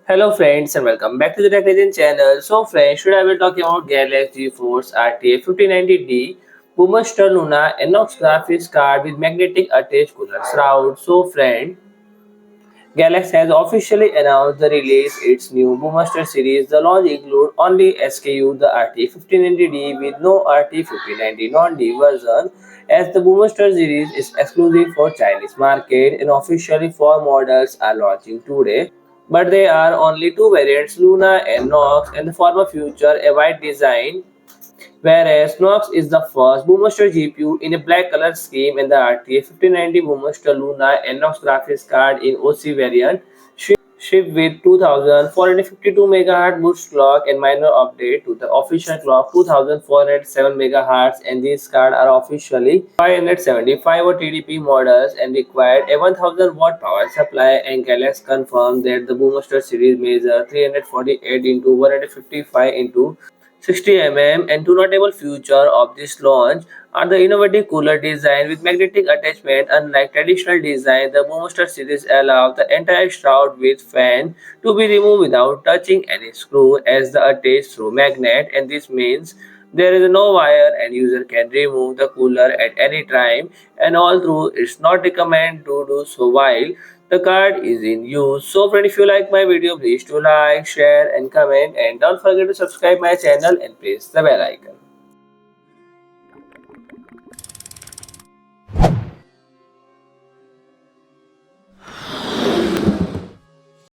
Hello friends and welcome back to the Tech Legend channel. So friends, today I will talk about GALAX GeForce RTX 5090D Boomstar LUNA NOX graphics card with magnetic attached cooler shroud. So friend, GALAX has officially announced the release its new Boomstar series. The launch include only SKU the RTX 5090D with no RTX 5090 non-D version, as the Boomstar series is exclusive for Chinese market and officially 4 models are launching today. But there are only 2 variants, Luna and NOX, and the former feature a white design, whereas NOX is the first Boomstar GPU in a black color scheme and the RTX 5090 Boomstar Luna and NOX graphics card in OC variant shipped with 2452 MHz boost clock and minor update to the official clock 2407 MHz, and these cards are officially 575 TDP models and required a 1000 watt power supply, and GALAX confirmed that the Boomstar series measures 348 into 155 into 60 and two notable features of this launch are the innovative cooler design with magnetic attachment. Unlike traditional design, the Boomstar series allows the entire shroud with fan to be removed without touching any screw as the attached through magnet, and this means there is no wire and user can remove the cooler at any time, and although it's not recommended to do so while the card is in use. So friend, if you like my video, please do like, share and comment, and don't forget to subscribe my channel and press the bell icon.